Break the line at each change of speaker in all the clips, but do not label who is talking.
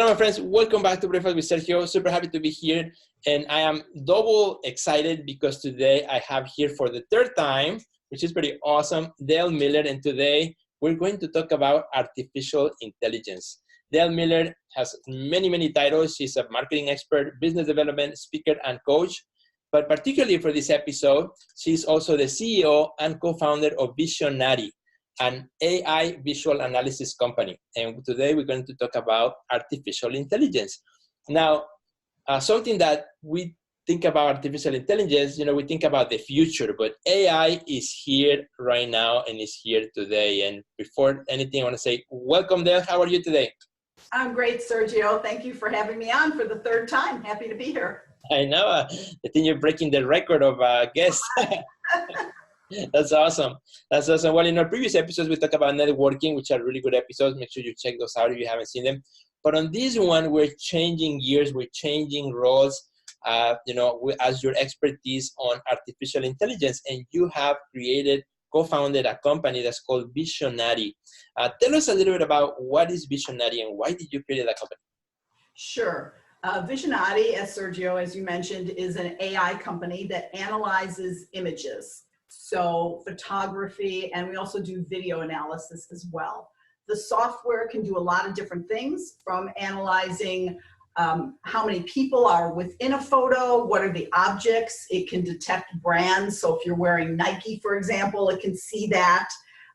Hello, my friends. Welcome back to Breakfast with Sergio. Super happy to be here. And I am double excited because today I have here for the third time, which is pretty awesome, Dale Miller. And today we're going to talk about artificial intelligence. Dale Miller has many titles. She's a marketing expert, business development speaker, and coach. But particularly for this episode, she's also the CEO and co-founder of Visionary, an AI visual analysis company. And today we're going to talk about artificial intelligence. Now, something that we think about artificial intelligence, we think about the future, but AI is here right now and is here today. And before anything, I want to say, welcome, Dale. How are you today?
I'm great, Sergio. Thank you for having me on for the third time. Happy to be here.
I know. I think you're breaking the record of guests. That's awesome. That's awesome. Well, in our previous episodes, we talked about networking, which are really good episodes. Make sure you check those out if you haven't seen them. But on this one, we're changing gears. We're changing roles, as your expertise on artificial intelligence. And you have co-founded a company that's called Visionary. Tell us a little bit about what is Visionary and why did you create that company?
Sure. Visionary, as Sergio, as you mentioned, is an AI company that analyzes images. So photography, and we also do video analysis as well. The software can do a lot of different things, from analyzing how many people are within a photo, what are the objects. It can detect brands. So if you're wearing Nike, for example, it can see that.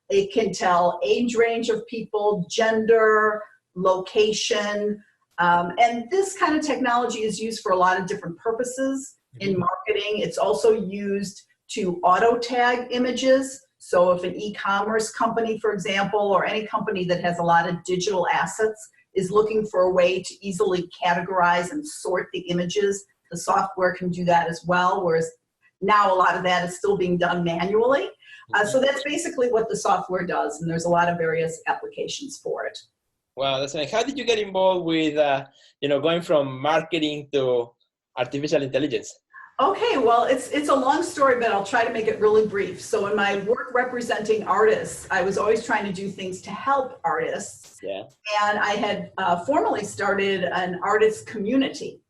It can tell age range of people, gender, location. And this kind of technology is used for a lot of different purposes. In marketing, it's also used to auto tag images. So if an e-commerce company, for example, or any company that has a lot of digital assets is looking for a way to easily categorize and sort the images, the software can do that as well, whereas now a lot of that is still being done manually. So that's basically what the software does, and there's a lot of various applications for it.
Wow, that's nice. How did you get involved with, going from marketing to artificial intelligence?
Okay, well, it's a long story, but I'll try to make it really brief. So in my work representing artists, I was always trying to do things to help artists.
Yeah.
And I had formally started an artist community.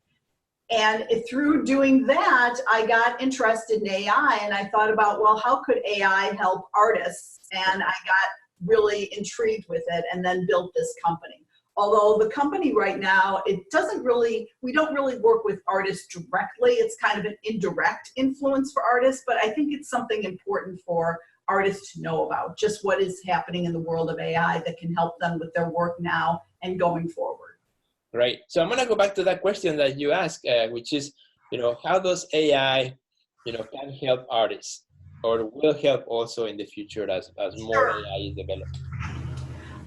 And through doing that, I got interested in AI, and I thought about, well, how could AI help artists? And I got really intrigued with it and then built this company. Although the company right now, we don't really work with artists directly. It's kind of an indirect influence for artists, but I think it's something important for artists to know about, just what is happening in the world of AI that can help them with their work now and going forward.
Right. So I'm going to go back to that question that you asked, which is, how does AI, can help artists or will help also in the future as more AI is developed?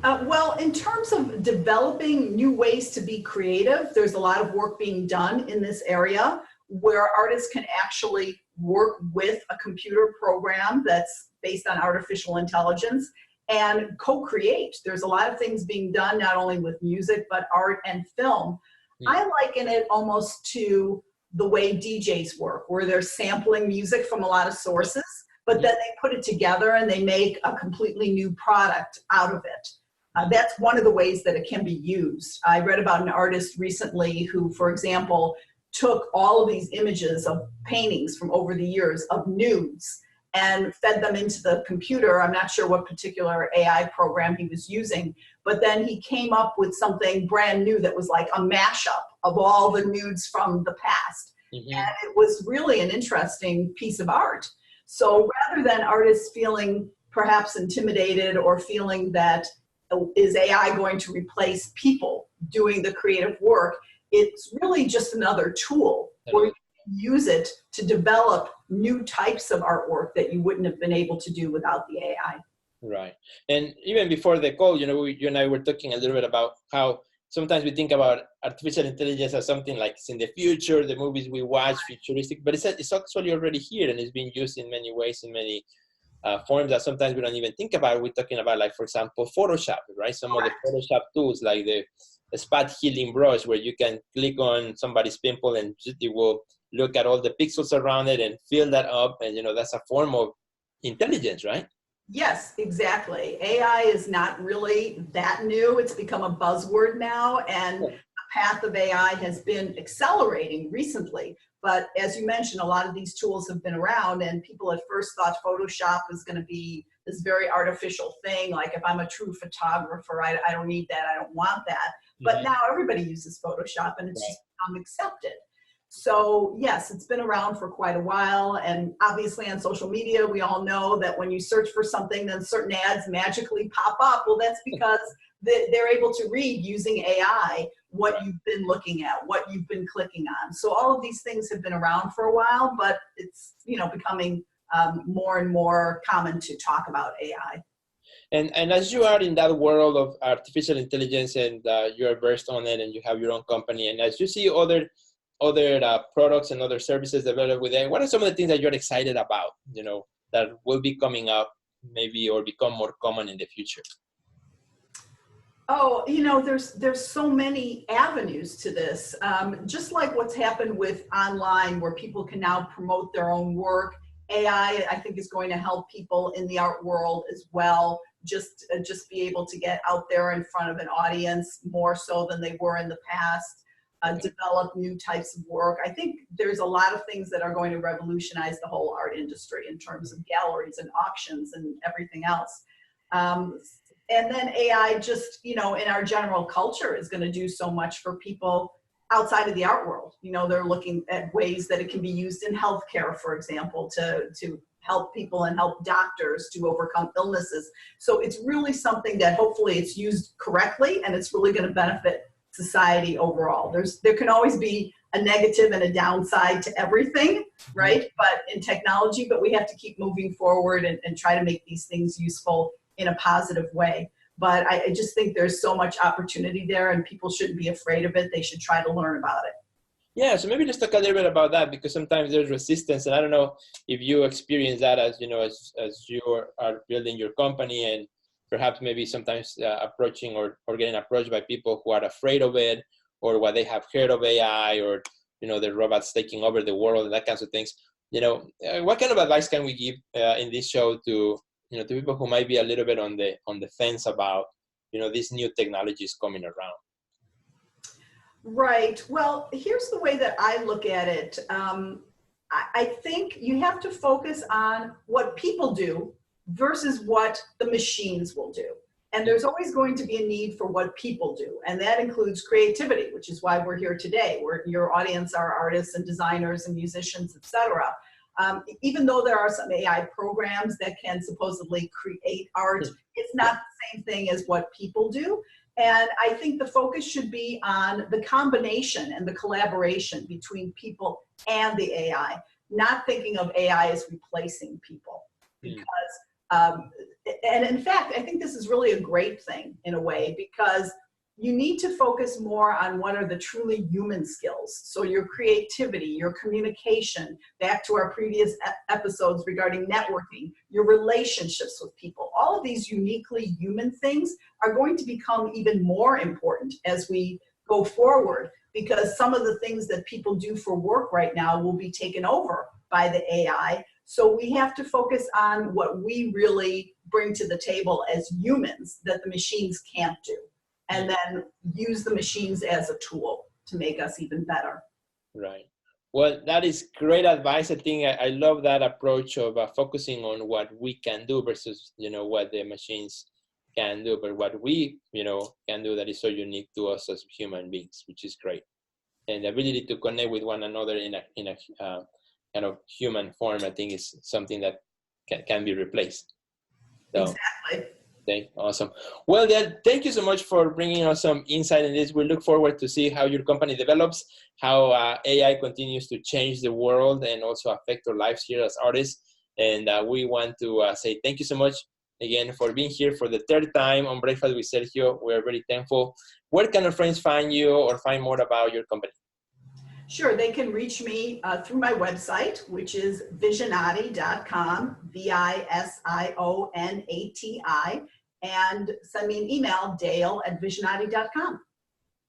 Well, in terms of developing new ways to be creative, there's a lot of work being done in this area where artists can actually work with a computer program that's based on artificial intelligence and co-create. There's a lot of things being done, not only with music, but art and film. I liken it almost to the way DJs work, where they're sampling music from a lot of sources, but then they put it together and they make a completely new product out of it. That's one of the ways that it can be used. I read about an artist recently who, for example, took all of these images of paintings from over the years of nudes and fed them into the computer. I'm not sure what particular AI program he was using, but then he came up with something brand new that was like a mashup of all the nudes from the past. And it was really an interesting piece of art. So rather than artists feeling perhaps intimidated or feeling that is AI going to replace people doing the creative work, it's really just another tool where you can use it to develop new types of artwork that you wouldn't have been able to do without the AI.
Right. And even before the call, you and I were talking a little bit about how sometimes we think about artificial intelligence as something like it's in the future, the movies we watch, futuristic, but it's actually already here and it's being used in many ways, in many forms that sometimes we don't even think about. We're talking about, like, for example, Photoshop, right? Some of the Photoshop tools, like the spot healing brush, where you can click on somebody's pimple and it will look at all the pixels around it and fill that up. And, that's a form of intelligence, right?
Yes, exactly. AI is not really that new. It's become a buzzword now. And the path of AI has been accelerating recently. But as you mentioned, a lot of these tools have been around, and people at first thought Photoshop was going to be this very artificial thing. Like, if I'm a true photographer, I don't need that. I don't want that. But now everybody uses Photoshop, and it's just become accepted. So yes, it's been around for quite a while. And obviously on social media, we all know that when you search for something, then certain ads magically pop up. Well, that's because they're able to read using AI what you've been looking at, what you've been clicking on. So all of these things have been around for a while, but it's, becoming more and more common to talk about AI.
And as you are in that world of artificial intelligence, and you're versed on it, and you have your own company, and as you see other products and other services developed with AI, what are some of the things that you're excited about, that will be coming up maybe or become more common in the future?
Oh, there's so many avenues to this. Just like what's happened with online, where people can now promote their own work. AI, I think, is going to help people in the art world as well. Just be able to get out there in front of an audience more so than they were in the past. Develop new types of work. I think there's a lot of things that are going to revolutionize the whole art industry in terms of galleries and auctions and everything else. And then AI just, in our general culture is going to do so much for people outside of the art world. They're looking at ways that it can be used in healthcare, for example, to help people and help doctors to overcome illnesses. So it's really something that hopefully it's used correctly, and it's really going to benefit society overall. There can always be a negative and a downside to everything, right? But in technology, but we have to keep moving forward and try to make these things useful in a positive way. But I just think there's so much opportunity there, and people shouldn't be afraid of it. They should try to learn about it.
Yeah, so maybe just talk a little bit about that, because sometimes there's resistance, and I don't know if you experience that as you are building your company, and perhaps maybe sometimes approaching or getting approached by people who are afraid of it, or what they have heard of AI, or the robots taking over the world and that kinds of things. What kind of advice can we give in this show to to people who might be a little bit on the fence about these new technologies coming around?
Right. Well, here's the way that I look at it. I think you have to focus on what people do versus what the machines will do. And there's always going to be a need for what people do. And that includes creativity, which is why we're here today, where your audience are artists and designers and musicians, etc. Even though there are some AI programs that can supposedly create art, it's not the same thing as what people do. And I think the focus should be on the combination and the collaboration between people and the AI, not thinking of AI as replacing people. Because, and in fact, I think this is really a great thing in a way, because you need to focus more on what are the truly human skills. So your creativity, your communication, back to our previous episodes regarding networking, your relationships with people, all of these uniquely human things are going to become even more important as we go forward, because some of the things that people do for work right now will be taken over by the AI. So we have to focus on what we really bring to the table as humans that the machines can't do, and then use the machines as a tool to make us even better.
Right. Well, that is great advice. I think I love that approach of focusing on what we can do versus, what the machines can do, but what we, can do that is so unique to us as human beings, which is great. And the ability to connect with one another in a kind of human form, I think, is something that can be replaced. So,
exactly.
Okay, awesome. Well, then, thank you so much for bringing us some insight in this. We look forward to see how your company develops, how AI continues to change the world and also affect our lives here as artists. And we want to say thank you so much again for being here for the third time on Breakfast with Sergio. We're very thankful. Where can our friends find you or find more about your company?
Sure, they can reach me through my website, which is visionati.com, VISIONATI, and send me an email, dale@visionati.com.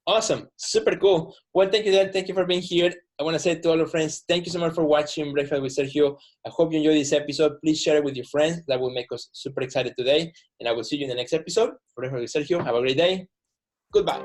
Awesome. Super cool. Well, thank you, Dale. Thank you for being here. I want to say to all our friends, thank you so much for watching Breakfast with Sergio. I hope you enjoyed this episode. Please share it with your friends. That will make us super excited today. And I will see you in the next episode. Breakfast with Sergio. Have a great day. Goodbye.